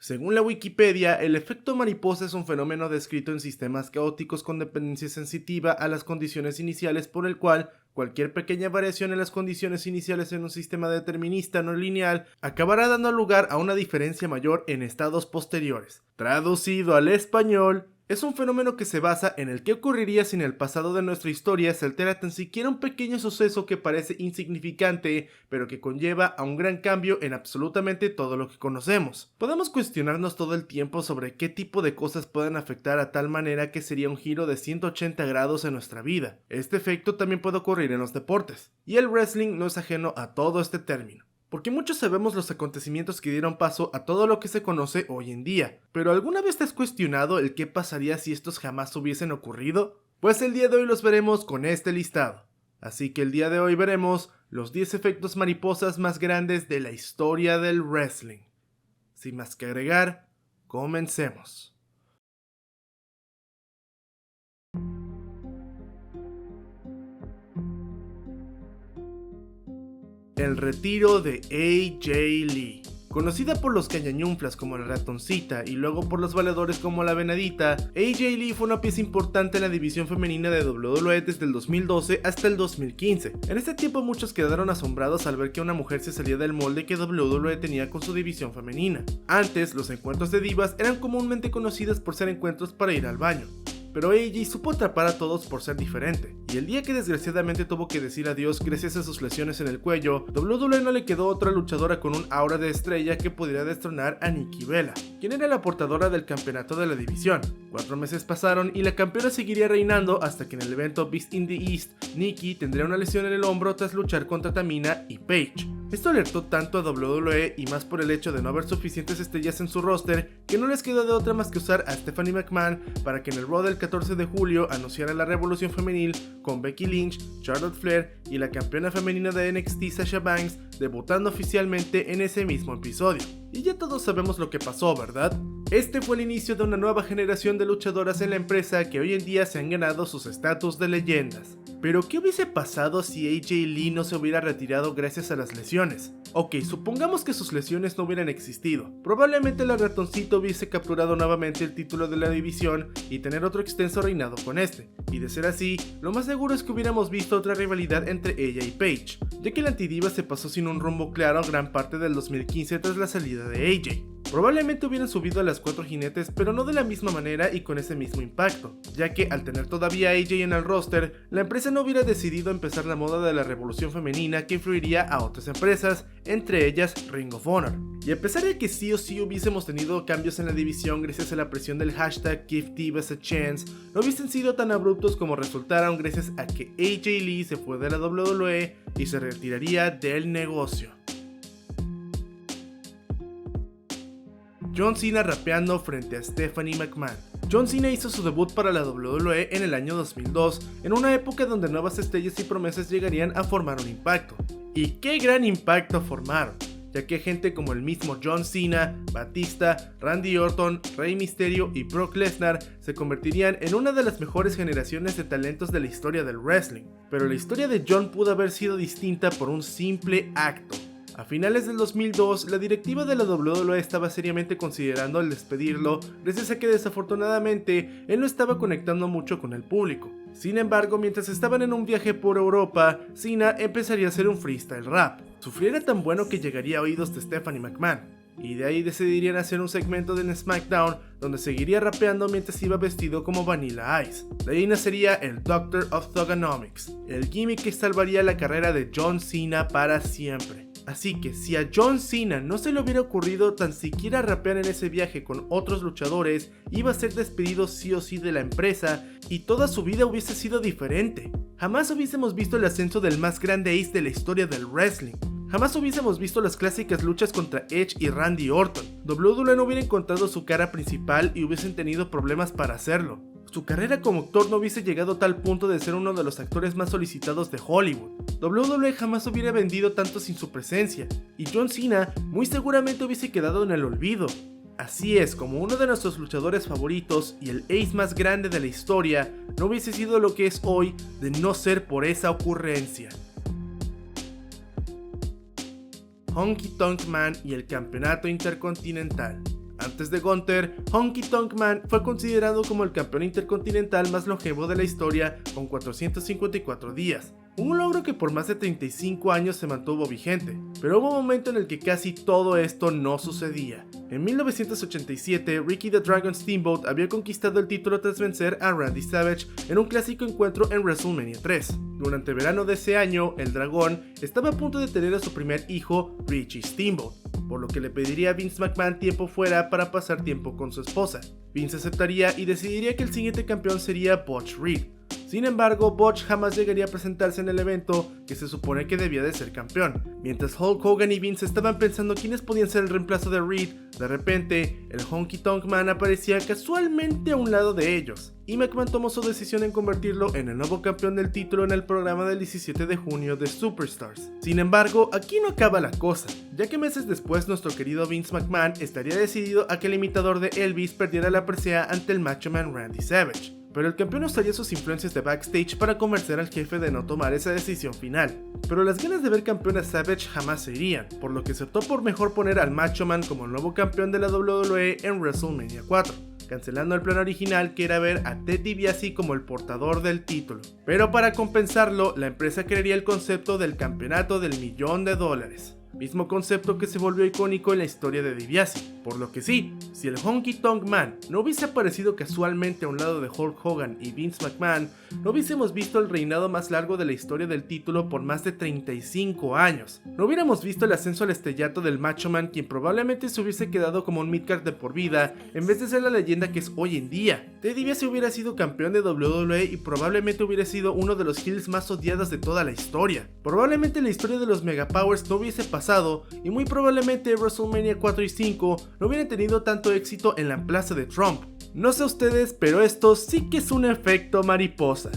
Según la Wikipedia, el efecto mariposa es un fenómeno descrito en sistemas caóticos con dependencia sensitiva a las condiciones iniciales por el cual cualquier pequeña variación en las condiciones iniciales en un sistema determinista no lineal acabará dando lugar a una diferencia mayor en estados posteriores. Traducido al español, es un fenómeno que se basa en el que ocurriría si en el pasado de nuestra historia se altera tan siquiera un pequeño suceso que parece insignificante, pero que conlleva a un gran cambio en absolutamente todo lo que conocemos. Podemos cuestionarnos todo el tiempo sobre qué tipo de cosas pueden afectar a tal manera que sería un giro de 180 grados en nuestra vida. Este efecto también puede ocurrir en los deportes, y el wrestling no es ajeno a todo este término. Porque muchos sabemos los acontecimientos que dieron paso a todo lo que se conoce hoy en día, pero ¿alguna vez te has cuestionado el qué pasaría si estos jamás hubiesen ocurrido? Pues el día de hoy los veremos con este listado. Así que el día de hoy veremos los 10 efectos mariposas más grandes de la historia del wrestling. Sin más que agregar, comencemos. El retiro de AJ Lee. Conocida por los cañañunflas como la ratoncita y luego por los valedores como la venadita, AJ Lee fue una pieza importante en la división femenina de WWE desde el 2012 hasta el 2015. En este tiempo muchos quedaron asombrados al ver que una mujer se salía del molde que WWE tenía con su división femenina. Antes, los encuentros de divas eran comúnmente conocidos por ser encuentros para ir al baño, pero AJ supo atrapar a todos por ser diferente, y el día que desgraciadamente tuvo que decir adiós gracias a sus lesiones en el cuello, WWE no le quedó otra luchadora con un aura de estrella que pudiera destronar a Nikki Bella, quien era la portadora del campeonato de la división. 4 meses pasaron y la campeona seguiría reinando hasta que en el evento Beast in the East, Nikki tendría una lesión en el hombro tras luchar contra Tamina y Paige. Esto alertó tanto a WWE y más por el hecho de no haber suficientes estrellas en su roster que no les quedó de otra más que usar a Stephanie McMahon para que en el Raw del 14 de julio anunciara la revolución femenil con Becky Lynch, Charlotte Flair y la campeona femenina de NXT Sasha Banks debutando oficialmente en ese mismo episodio. Y ya todos sabemos lo que pasó, ¿verdad? Este fue el inicio de una nueva generación de luchadoras en la empresa que hoy en día se han ganado sus estatus de leyendas. Pero ¿qué hubiese pasado si AJ Lee no se hubiera retirado gracias a las lesiones? Ok, supongamos que sus lesiones no hubieran existido. Probablemente la ratoncita hubiese capturado nuevamente el título de la división y tener otro extenso reinado con este. Y de ser así, lo más seguro es que hubiéramos visto otra rivalidad entre ella y Paige, ya que la antidiva se pasó sin un rumbo claro gran parte del 2015 tras la salida de AJ. Probablemente hubieran subido a las 4 jinetes, pero no de la misma manera y con ese mismo impacto, ya que al tener todavía a AJ en el roster, la empresa no hubiera decidido empezar la moda de la revolución femenina que influiría a otras empresas, entre ellas Ring of Honor. Y a pesar de que sí o sí hubiésemos tenido cambios en la división gracias a la presión del hashtag Give Divas a Chance, no hubiesen sido tan abruptos como resultaron gracias a que AJ Lee se fue de la WWE y se retiraría del negocio. John Cena rapeando frente a Stephanie McMahon. John Cena hizo su debut para la WWE en el año 2002, en una época donde nuevas estrellas y promesas llegarían a formar un impacto. Y qué gran impacto formaron, ya que gente como el mismo John Cena, Batista, Randy Orton, Rey Mysterio y Brock Lesnar se convertirían en una de las mejores generaciones de talentos de la historia del wrestling. Pero la historia de John pudo haber sido distinta por un simple acto. A finales del 2002, la directiva de la WWE estaba seriamente considerando el despedirlo, gracias a que desafortunadamente él no estaba conectando mucho con el público. Sin embargo, mientras estaban en un viaje por Europa, Cena empezaría a hacer un freestyle rap. Su flow era tan bueno que llegaría a oídos de Stephanie McMahon, y de ahí decidirían hacer un segmento en SmackDown donde seguiría rapeando mientras iba vestido como Vanilla Ice. De ahí nacería el Doctor of Thuganomics, el gimmick que salvaría la carrera de John Cena para siempre. Así que si a John Cena no se le hubiera ocurrido tan siquiera rapear en ese viaje con otros luchadores, iba a ser despedido sí o sí de la empresa y toda su vida hubiese sido diferente. Jamás hubiésemos visto el ascenso del más grande ace de la historia del wrestling. Jamás hubiésemos visto las clásicas luchas contra Edge y Randy Orton. WWE no hubiera encontrado su cara principal y hubiesen tenido problemas para hacerlo. Su carrera como actor no hubiese llegado a tal punto de ser uno de los actores más solicitados de Hollywood. WWE jamás hubiera vendido tanto sin su presencia, y John Cena muy seguramente hubiese quedado en el olvido. Así es, como uno de nuestros luchadores favoritos y el ace más grande de la historia, no hubiese sido lo que es hoy de no ser por esa ocurrencia. Honky Tonk Man y el campeonato intercontinental. Antes de Gunther, Honky Tonk Man fue considerado como el campeón intercontinental más longevo de la historia con 454 días. Un logro que por más de 35 años se mantuvo vigente, pero hubo un momento en el que casi todo esto no sucedía. En 1987, Ricky the Dragon Steamboat había conquistado el título tras vencer a Randy Savage en un clásico encuentro en WrestleMania 3. Durante el verano de ese año, el dragón estaba a punto de tener a su primer hijo, Richie Steamboat, por lo que le pediría a Vince McMahon tiempo fuera para pasar tiempo con su esposa. Vince aceptaría y decidiría que el siguiente campeón sería Butch Reed. Sin embargo, Butch jamás llegaría a presentarse en el evento que se supone que debía de ser campeón. Mientras Hulk Hogan y Vince estaban pensando quiénes podían ser el reemplazo de Reed, de repente, el Honky Tonk Man aparecía casualmente a un lado de ellos, y McMahon tomó su decisión en convertirlo en el nuevo campeón del título en el programa del 17 de junio de Superstars. Sin embargo, aquí no acaba la cosa, ya que meses después nuestro querido Vince McMahon estaría decidido a que el imitador de Elvis perdiera la presea ante el Macho Man Randy Savage. Pero el campeón usaría sus influencias de backstage para convencer al jefe de no tomar esa decisión final. Pero las ganas de ver campeón a Savage jamás se irían, por lo que se optó por mejor poner al Macho Man como el nuevo campeón de la WWE en WrestleMania 4, cancelando el plan original que era ver a Ted DiBiase como el portador del título. Pero para compensarlo, la empresa crearía el concepto del campeonato del $1.000.000. Mismo concepto que se volvió icónico en la historia de DiBiase, por lo que sí, si el Honky Tonk Man no hubiese aparecido casualmente a un lado de Hulk Hogan y Vince McMahon, no hubiésemos visto el reinado más largo de la historia del título por más de 35 años. No hubiéramos visto el ascenso al estrellato del Macho Man, quien probablemente se hubiese quedado como un midcard de por vida, en vez de ser la leyenda que es hoy en día. Ted DiBiase hubiera sido campeón de WWE y probablemente hubiera sido uno de los heels más odiados de toda la historia. Probablemente la historia de los Megapowers no hubiese pasado, y muy probablemente WrestleMania 4 y 5 no hubieran tenido tanto éxito en la plaza de Trump. No sé ustedes, pero esto sí que es un efecto mariposa.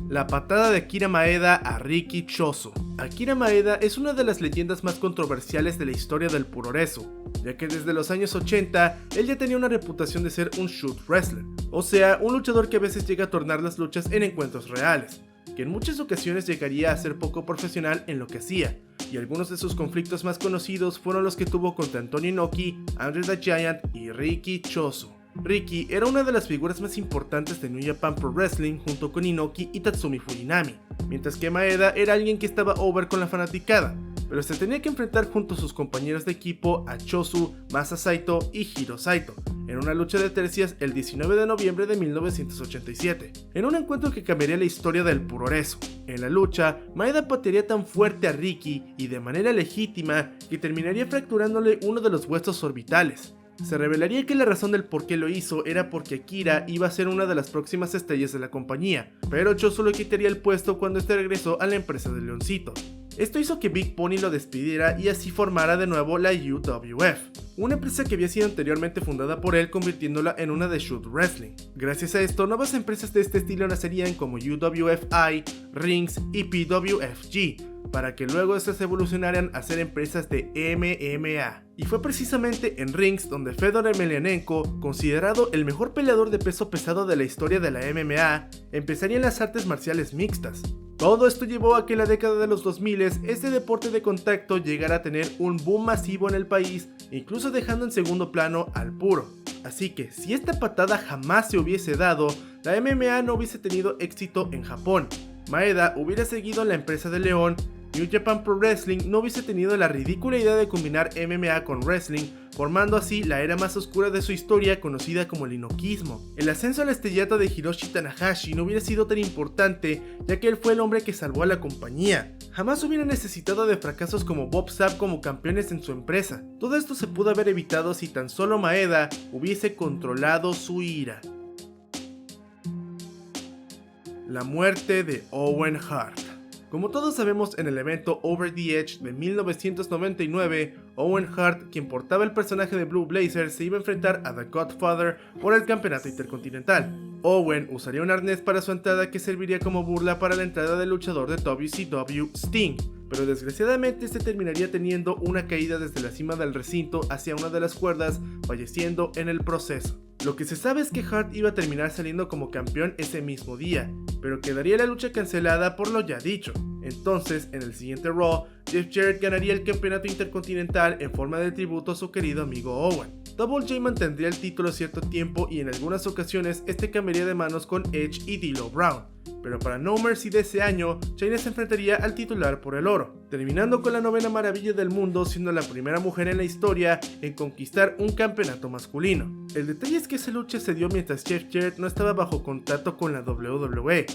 La patada de Akira Maeda a Riki Choshu. Akira Maeda es una de las leyendas más controversiales de la historia del puroresu, ya que desde los años 80 él ya tenía una reputación de ser un shoot wrestler, o sea, un luchador que a veces llega a tornar las luchas en encuentros reales, que en muchas ocasiones llegaría a ser poco profesional en lo que hacía, y algunos de sus conflictos más conocidos fueron los que tuvo contra Antonio Inoki, Andre the Giant y Riki Choshu. Riki era una de las figuras más importantes de New Japan Pro Wrestling junto con Inoki y Tatsumi Fujinami, mientras que Maeda era alguien que estaba over con la fanaticada, pero se tenía que enfrentar junto a sus compañeros de equipo a Choshu, Masa Saito y Hiro Saito, en una lucha de tercias el 19 de noviembre de 1987, en un encuentro que cambiaría la historia del puroresu. En la lucha, Maeda patearía tan fuerte a Riki y de manera legítima que terminaría fracturándole uno de los huesos orbitales. Se revelaría que la razón del por qué lo hizo era porque Akira iba a ser una de las próximas estrellas de la compañía, pero Choshu le quitaría el puesto cuando este regresó a la empresa de Leoncito. Esto hizo que Big Pony lo despidiera y así formara de nuevo la UWF, una empresa que había sido anteriormente fundada por él, convirtiéndola en una de Shoot Wrestling. Gracias a esto, nuevas empresas de este estilo nacerían como UWFI, Rings y PWFG, para que luego estas evolucionaran a ser empresas de MMA. Y fue precisamente en Rings donde Fedor Emelianenko, considerado el mejor peleador de peso pesado de la historia de la MMA, empezaría en las artes marciales mixtas. Todo esto llevó a que en la década de los 2000 este deporte de contacto llegara a tener un boom masivo en el país, incluso dejando en segundo plano al puro. Así que si esta patada jamás se hubiese dado, la MMA no hubiese tenido éxito en Japón. Maeda hubiera seguido en la empresa de León, New Japan Pro Wrestling no hubiese tenido la ridícula idea de combinar MMA con wrestling, formando así la era más oscura de su historia conocida como el Inokismo. El ascenso al estrellato de Hiroshi Tanahashi no hubiera sido tan importante, ya que él fue el hombre que salvó a la compañía. Jamás hubiera necesitado de fracasos como Bob Sapp como campeones en su empresa. Todo esto se pudo haber evitado si tan solo Maeda hubiese controlado su ira. La muerte de Owen Hart. Como todos sabemos, en el evento Over the Edge de 1999, Owen Hart, quien portaba el personaje de Blue Blazer, se iba a enfrentar a The Godfather por el campeonato intercontinental. Owen usaría un arnés para su entrada que serviría como burla para la entrada del luchador de WCW Sting, pero desgraciadamente este terminaría teniendo una caída desde la cima del recinto hacia una de las cuerdas, falleciendo en el proceso. Lo que se sabe es que Hart iba a terminar saliendo como campeón ese mismo día, pero quedaría la lucha cancelada por lo ya dicho. Entonces, en el siguiente Raw, Jeff Jarrett ganaría el campeonato intercontinental en forma de tributo a su querido amigo Owen. Double J mantendría el título cierto tiempo y en algunas ocasiones este cambiaría de manos con Edge y D'Lo Brown, pero para No Mercy de ese año, Shayna se enfrentaría al titular por el oro, terminando con la novena maravilla del mundo, siendo la primera mujer en la historia en conquistar un campeonato masculino. El detalle es que esa lucha se dio mientras Jeff Jarrett no estaba bajo contrato con la WWE,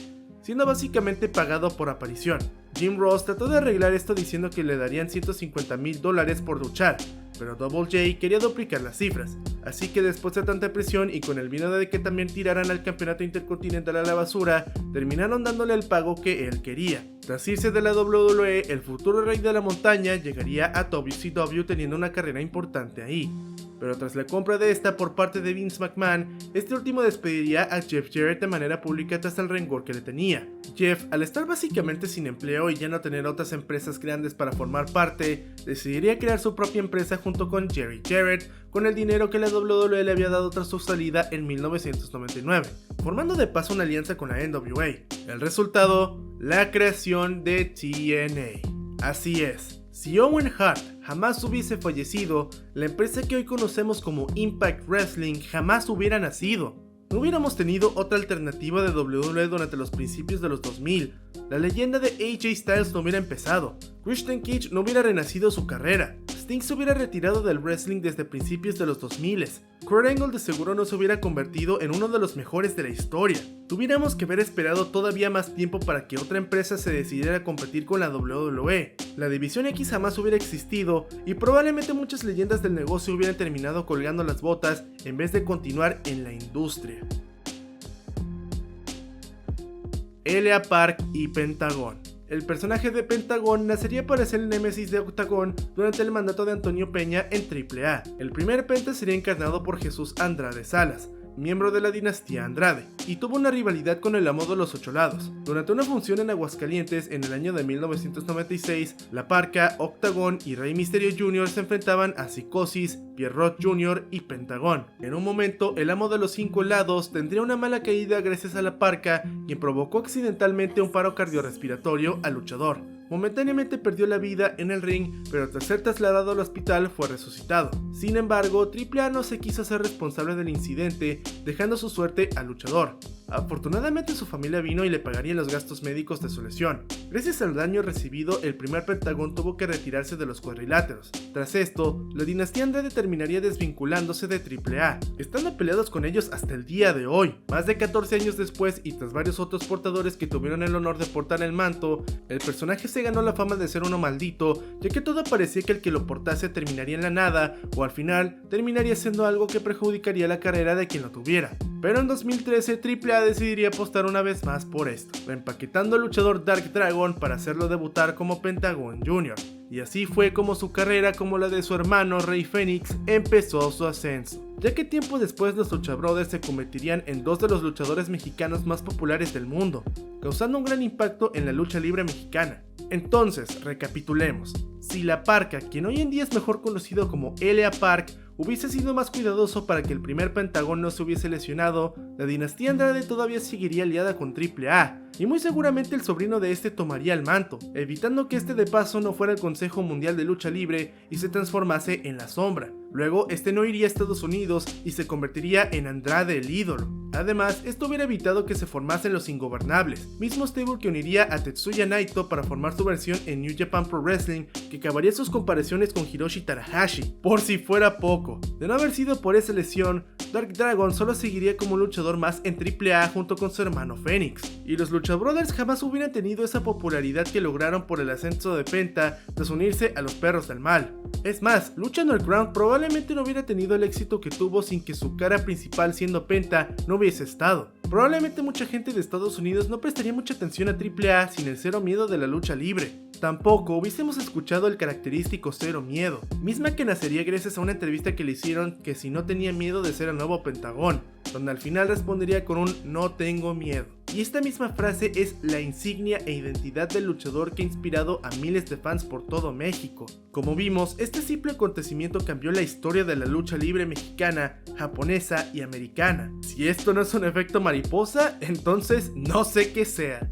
siendo básicamente pagado por aparición. Jim Ross trató de arreglar esto diciendo que le darían $150,000 por luchar, pero Double J quería duplicar las cifras, así que después de tanta presión y con el miedo de que también tiraran al campeonato intercontinental a la basura, terminaron dándole el pago que él quería. Tras irse de la WWE, el futuro rey de la montaña llegaría a WCW teniendo una carrera importante ahí. Pero tras la compra de esta por parte de Vince McMahon, este último despediría a Jeff Jarrett de manera pública tras el rencor que le tenía. Jeff, al estar básicamente sin empleo y ya no tener otras empresas grandes para formar parte, decidiría crear su propia empresa junto con Jerry Jarrett, con el dinero que la WWE le había dado tras su salida en 1999, formando de paso una alianza con la NWA. El resultado, la creación de TNA. Así es. Si Owen Hart jamás hubiese fallecido, la empresa que hoy conocemos como Impact Wrestling jamás hubiera nacido. No hubiéramos tenido otra alternativa de WWE durante los principios de los 2000, la leyenda de AJ Styles no hubiera empezado, Christian Cage no hubiera renacido su carrera, Sting se hubiera retirado del wrestling desde principios de los 2000, Kurt Angle de seguro no se hubiera convertido en uno de los mejores de la historia. Tuviéramos que haber esperado todavía más tiempo para que otra empresa se decidiera a competir con la WWE. La División X jamás hubiera existido y probablemente muchas leyendas del negocio hubieran terminado colgando las botas en vez de continuar en la industria. Elia Park y Pentagón. El personaje de Pentagón nacería para ser el némesis de Octagon durante el mandato de Antonio Peña en AAA. El primer Penta sería encarnado por Jesús Andrade Salas, miembro de la dinastía Andrade, y tuvo una rivalidad con el amo de los 8 lados. Durante una función en Aguascalientes en el año de 1996, La Parca, Octagon y Rey Mysterio Jr. se enfrentaban a Psicosis, Pierrot Jr. y Pentagón. En un momento, el amo de los 5 lados tendría una mala caída gracias a La Parca, quien provocó accidentalmente un paro cardiorrespiratorio al luchador. Momentáneamente perdió la vida en el ring, pero tras ser trasladado al hospital fue resucitado. Sin embargo, AAA no se quiso hacer responsable del incidente, dejando su suerte al luchador. Afortunadamente su familia vino y le pagarían los gastos médicos de su lesión. Gracias al daño recibido, el primer Pentagón tuvo que retirarse de los cuadriláteros. Tras esto, la dinastía Andrade terminaría desvinculándose de AAA, estando peleados con ellos hasta el día de hoy. Más de 14 años después y tras varios otros portadores que tuvieron el honor de portar el manto, el personaje se ganó la fama de ser uno maldito, ya que todo parecía que el que lo portase terminaría en la nada, o al final terminaría siendo algo que perjudicaría la carrera de quien lo tuviera. Pero en 2013 AAA decidiría apostar una vez más por esto, reempaquetando al luchador Dark Dragon para hacerlo debutar como Pentagón Jr. Y así fue como su carrera, como la de su hermano Rey Fénix, empezó su ascenso, ya que tiempo después los Lucha Brothers se convertirían en dos de los luchadores mexicanos más populares del mundo, causando un gran impacto en la lucha libre mexicana. Entonces, recapitulemos. Si La Parca, quien hoy en día es mejor conocido como Elia Park, hubiese sido más cuidadoso para que el primer Pentagón no se hubiese lesionado, la dinastía Andrade todavía seguiría aliada con AAA, y muy seguramente el sobrino de este tomaría el manto, evitando que este de paso no fuera el Consejo Mundial de Lucha Libre y se transformase en La Sombra. Luego, este no iría a Estados Unidos y se convertiría en Andrade el ídolo. Además, esto hubiera evitado que se formasen los Ingobernables, mismo stable que uniría a Tetsuya Naito para formar su versión en New Japan Pro Wrestling, que acabaría sus comparaciones con Hiroshi Tanahashi, por si fuera poco. De no haber sido por esa lesión, Dark Dragon solo seguiría como un luchador más en AAA junto con su hermano Fénix, y los Lucha Brothers jamás hubieran tenido esa popularidad que lograron por el ascenso de Penta tras unirse a los Perros del Mal. Es más, Lucha Underground probablemente no hubiera tenido el éxito que tuvo sin que su cara principal, siendo Penta, no hubiese estado. Probablemente mucha gente de Estados Unidos no prestaría mucha atención a AAA sin el cero miedo de la lucha libre. Tampoco hubiésemos escuchado el característico Cero Miedo, misma que nacería gracias a una entrevista que le hicieron que si no tenía miedo de ser el nuevo Pentagón, donde al final respondería con un "no tengo miedo". Y esta misma frase es la insignia e identidad del luchador que ha inspirado a miles de fans por todo México. Como vimos, este simple acontecimiento cambió la historia de la lucha libre mexicana, japonesa y americana. Si esto no es un efecto mariposa, entonces no sé qué sea.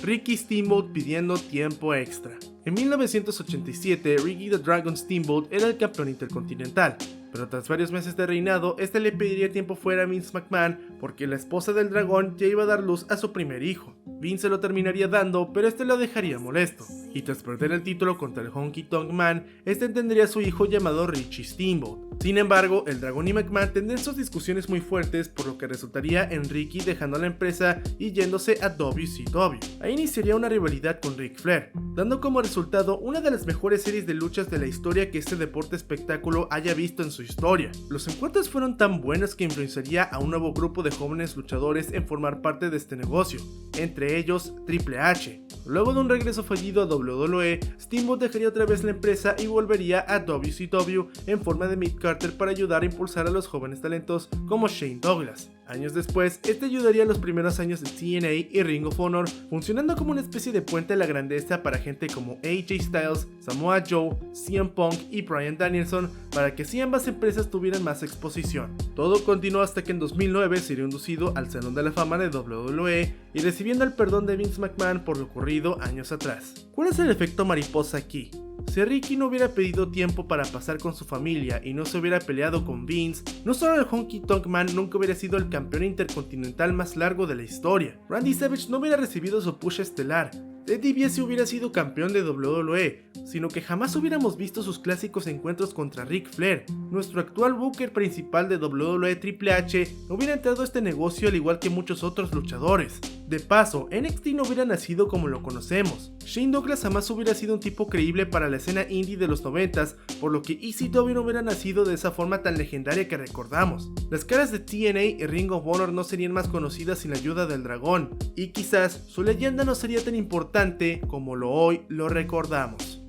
Ricky Steamboat pidiendo tiempo extra. En 1987, Ricky the Dragon Steamboat era el campeón intercontinental, pero tras varios meses de reinado, este le pediría tiempo fuera a Vince McMahon porque la esposa del dragón ya iba a dar luz a su primer hijo. Vince se lo terminaría dando, pero este lo dejaría molesto, y tras perder el título contra el Honky Tonk Man, este tendría a su hijo llamado Richie Steamboat. Sin embargo, el dragón y McMahon tendrían sus discusiones muy fuertes, por lo que resultaría en Ricky dejando la empresa y yéndose a WCW. Ahí iniciaría una rivalidad con Ric Flair, dando como resultado una de las mejores series de luchas de la historia que este deporte espectáculo haya visto en su historia. Los encuentros fueron tan buenos que influenciaría a un nuevo grupo de jóvenes luchadores en formar parte de este negocio, entre ellos Triple H. Luego de un regreso fallido a WWE, Steamboat dejaría otra vez la empresa y volvería a WCW en forma de Mid Carter para ayudar a impulsar a los jóvenes talentos como Shane Douglas. Años después, este ayudaría a los primeros años de TNA y Ring of Honor, funcionando como una especie de puente a la grandeza para gente como AJ Styles, Samoa Joe, CM Punk y Bryan Danielson, para que así ambas empresas tuvieran más exposición. Todo continuó hasta que en 2009 sería inducido al Salón de la Fama de WWE y recibiendo el perdón de Vince McMahon por lo ocurrido años atrás. ¿Cuál es el efecto mariposa aquí? Si Ricky no hubiera pedido tiempo para pasar con su familia y no se hubiera peleado con Vince, no solo el Honky Tonk Man nunca hubiera sido el campeón intercontinental más largo de la historia, Randy Savage no hubiera recibido su push estelar, Ted DiBiase hubiera sido campeón de WWE, sino que jamás hubiéramos visto sus clásicos encuentros contra Ric Flair. Nuestro actual booker principal de WWE, Triple H, no hubiera entrado a este negocio al igual que muchos otros luchadores. De paso, NXT no hubiera nacido como lo conocemos. Shane Douglas jamás hubiera sido un tipo creíble para la escena indie de los 90s, por lo que ECW no hubiera nacido de esa forma tan legendaria que recordamos. Las caras de TNA y Ring of Honor no serían más conocidas sin la ayuda del dragón, y quizás su leyenda no sería tan importante como hoy lo recordamos.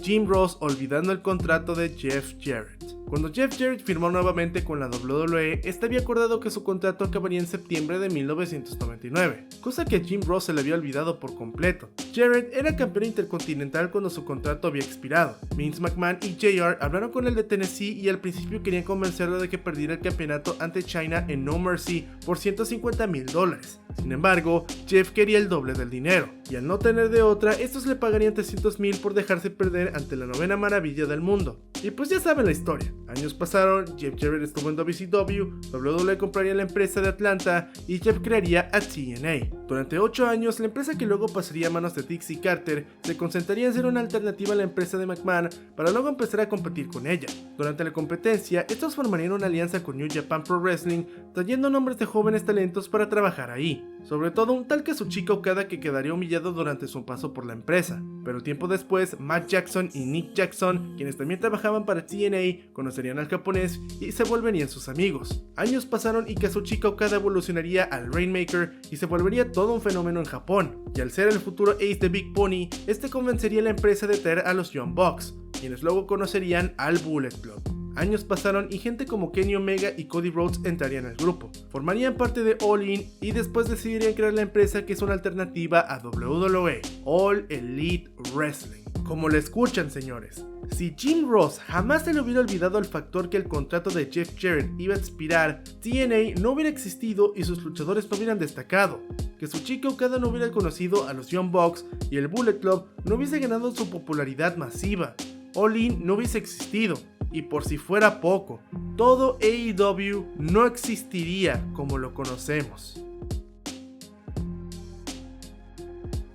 Jim Ross olvidando el contrato de Jeff Jarrett. Cuando Jeff Jarrett firmó nuevamente con la WWE, este había acordado que su contrato acabaría en septiembre de 1999, cosa que a Jim Ross se le había olvidado por completo. Jarrett era campeón intercontinental cuando su contrato había expirado. Vince McMahon y JR hablaron con el de Tennessee y al principio querían convencerlo de que perdiera el campeonato ante China en No Mercy por $150,000. Sin embargo, Jeff quería el doble del dinero, y al no tener de otra, estos le pagarían $300,000 por dejarse perder ante la novena maravilla del mundo. Y pues ya saben la historia. Años pasaron, Jeff Jarrett estuvo en WCW, WWE compraría la empresa de Atlanta y Jeff crearía a TNA. Durante 8 años, la empresa que luego pasaría a manos de Dixie Carter se concentraría en ser una alternativa a la empresa de McMahon para luego empezar a competir con ella. Durante la competencia, estos formarían una alianza con New Japan Pro Wrestling, trayendo nombres de jóvenes talentos para trabajar ahí. Sobre todo un tal Kazuchika Okada que quedaría humillado durante su paso por la empresa. Pero tiempo después, Matt Jackson y Nick Jackson, quienes también trabajaban para TNA, conocerían al japonés y se volverían sus amigos. Años pasaron y Kazuchika Okada evolucionaría al Rainmaker y se volvería todo un fenómeno en Japón. Y al ser el futuro ace de Big Pony, este convencería a la empresa de traer a los Young Bucks, quienes luego conocerían al Bullet Club. Años pasaron y gente como Kenny Omega y Cody Rhodes entrarían al grupo, formarían parte de All In y después decidirían crear la empresa que es una alternativa a WWE, All Elite Wrestling. Como lo escuchan, señores, si Jim Ross jamás se le hubiera olvidado el factor que el contrato de Jeff Jarrett iba a expirar, TNA no hubiera existido y sus luchadores no hubieran destacado, que Kazuchika Okada no hubiera conocido a los Young Bucks y el Bullet Club no hubiese ganado su popularidad masiva, All In no hubiese existido. Y por si fuera poco, todo AEW no existiría como lo conocemos.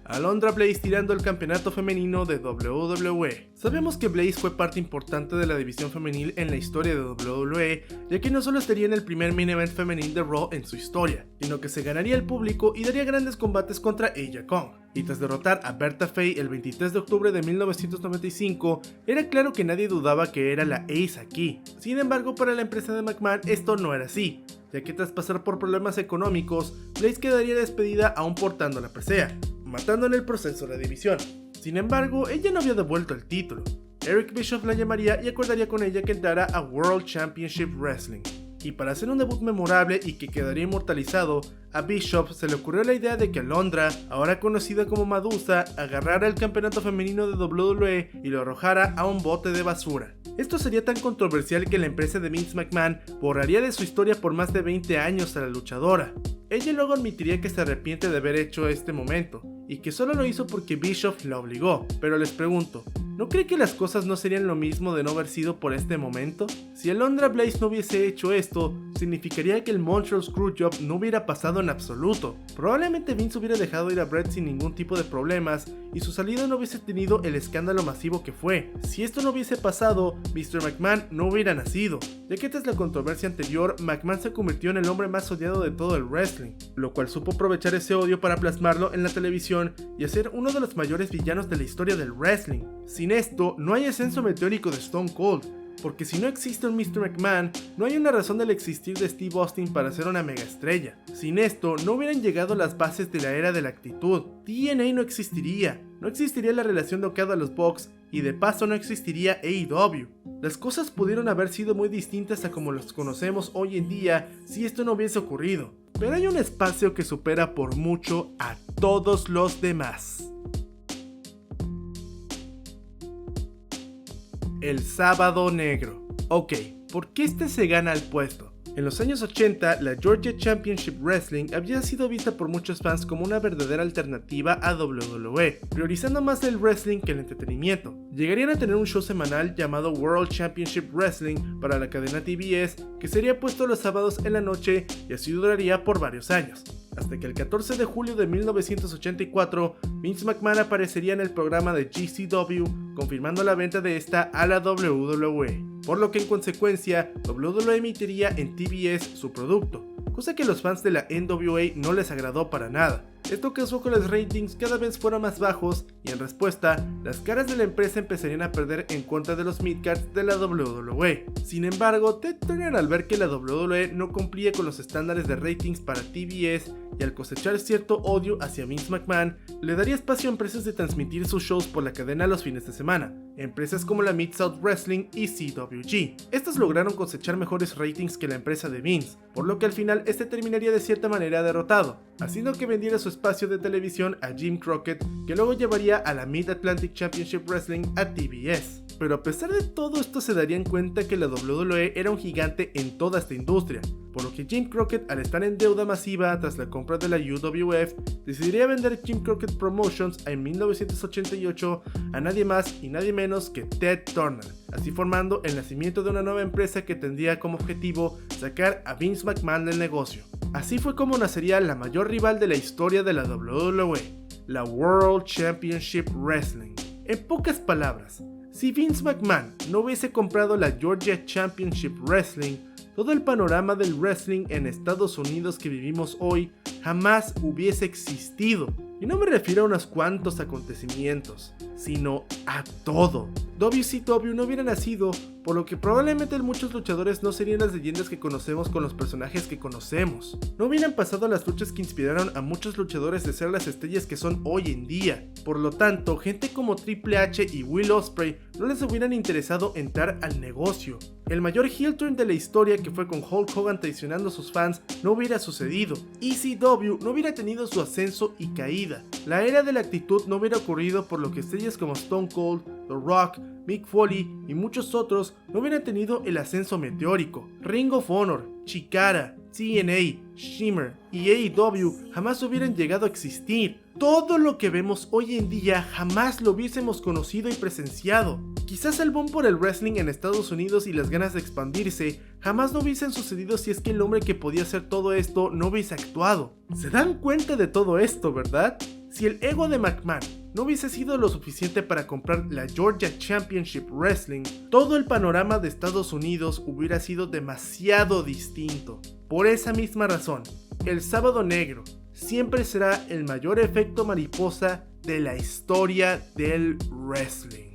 Alundra Blaze tirando el campeonato femenino de WWE. Sabemos que Blaze fue parte importante de la división femenil en la historia de WWE, ya que no solo estaría en el primer main event femenil de Raw en su historia, sino que se ganaría el público y daría grandes combates contra Aya Kong. Y tras derrotar a Bertha Faye el 23 de octubre de 1995, era claro que nadie dudaba que era la ace aquí. Sin embargo, para la empresa de McMahon esto no era así, ya que tras pasar por problemas económicos, Blaze quedaría despedida aún portando la presea, matando en el proceso la división. Sin embargo, ella no había devuelto el título. Eric Bischoff la llamaría y acordaría con ella que entrara a World Championship Wrestling. Y para hacer un debut memorable y que quedaría inmortalizado, a Bishop se le ocurrió la idea de que Alondra, ahora conocida como Madusa, agarrara el campeonato femenino de WWE y lo arrojara a un bote de basura. Esto sería tan controversial que la empresa de Vince McMahon borraría de su historia por más de 20 años a la luchadora. Ella luego admitiría que se arrepiente de haber hecho este momento, y que solo lo hizo porque Bishop la obligó, pero les pregunto, ¿no cree que las cosas no serían lo mismo de no haber sido por este momento? Si Alondra Blaze no hubiese hecho esto, significaría que el Montreal Screwjob no hubiera pasado en absoluto. Probablemente Vince hubiera dejado ir a Bret sin ningún tipo de problemas, y su salida no hubiese tenido el escándalo masivo que fue. Si esto no hubiese pasado, Mr. McMahon no hubiera nacido, ya que tras la controversia anterior, McMahon se convirtió en el hombre más odiado de todo el wrestling, lo cual supo aprovechar ese odio para plasmarlo en la televisión y hacer uno de los mayores villanos de la historia del wrestling. Sin esto, no hay ascenso meteórico de Stone Cold, porque si no existe un Mr. McMahon, no hay una razón del existir de Steve Austin para ser una mega estrella. Sin esto, no hubieran llegado las bases de la era de la actitud, TNA no existiría la relación de Okada a los Bucks, y de paso no existiría AEW. Las cosas pudieron haber sido muy distintas a como los conocemos hoy en día si esto no hubiese ocurrido, pero hay un espacio que supera por mucho a todos los demás. El Sábado Negro. Ok, ¿por qué este se gana el puesto? En los años 80, la Georgia Championship Wrestling había sido vista por muchos fans como una verdadera alternativa a WWE, priorizando más el wrestling que el entretenimiento. Llegarían a tener un show semanal llamado World Championship Wrestling para la cadena TBS, que sería puesto los sábados en la noche y así duraría por varios años. Hasta que el 14 de julio de 1984, Vince McMahon aparecería en el programa de GCW, confirmando la venta de esta a la WWE, por lo que en consecuencia, WWE emitiría en TBS su producto, cosa que a los fans de la NWA no les agradó para nada. Esto causó que los ratings cada vez fueran más bajos y en respuesta, las caras de la empresa empezarían a perder en contra de los midcards de la WWE. Sin embargo, Ted Turner, al ver que la WWE no cumplía con los estándares de ratings para TBS y al cosechar cierto odio hacia Vince McMahon, le daría espacio a empresas de transmitir sus shows por la cadena los fines de semana, empresas como la Mid-South Wrestling y CWG. Estas lograron cosechar mejores ratings que la empresa de Vince, por lo que al final este terminaría de cierta manera derrotado, haciendo que vendiera su espacio de televisión a Jim Crockett, que luego llevaría a la Mid-Atlantic Championship Wrestling a TBS. Pero a pesar de todo esto se darían cuenta que la WWE era un gigante en toda esta industria, por lo que Jim Crockett, al estar en deuda masiva tras la compra de la UWF, decidiría vender Jim Crockett Promotions en 1988 a nadie más y nadie menos que Ted Turner, así formando el nacimiento de una nueva empresa que tendría como objetivo sacar a Vince McMahon del negocio. Así fue como nacería la mayor rival de la historia de la WWE, la World Championship Wrestling. En pocas palabras, si Vince McMahon no hubiese comprado la Georgia Championship Wrestling, todo el panorama del wrestling en Estados Unidos que vivimos hoy jamás hubiese existido. Y no me refiero a unos cuantos acontecimientos, sino a todo. WCW no hubiera nacido, por lo que probablemente muchos luchadores no serían las leyendas que conocemos con los personajes que conocemos. No hubieran pasado las luchas que inspiraron a muchos luchadores de ser las estrellas que son hoy en día. Por lo tanto, gente como Triple H y Will Ospreay no les hubieran interesado entrar al negocio. El mayor heel turn de la historia, que fue con Hulk Hogan traicionando a sus fans, no hubiera sucedido. ECW no hubiera tenido su ascenso y caída. La era de la actitud no hubiera ocurrido, por lo que estrellas como Stone Cold, The Rock, Mick Foley y muchos otros no hubieran tenido el ascenso meteórico. Ring of Honor, Chikara, TNA, Shimmer y AEW jamás hubieran llegado a existir. Todo lo que vemos hoy en día jamás lo hubiésemos conocido y presenciado. Quizás el boom por el wrestling en Estados Unidos y las ganas de expandirse jamás no hubiesen sucedido si es que el hombre que podía hacer todo esto no hubiese actuado. ¿Se dan cuenta de todo esto, verdad? Si el ego de McMahon no hubiese sido lo suficiente para comprar la Georgia Championship Wrestling, todo el panorama de Estados Unidos hubiera sido demasiado distinto. Por esa misma razón, el Sábado Negro siempre será el mayor efecto mariposa de la historia del wrestling.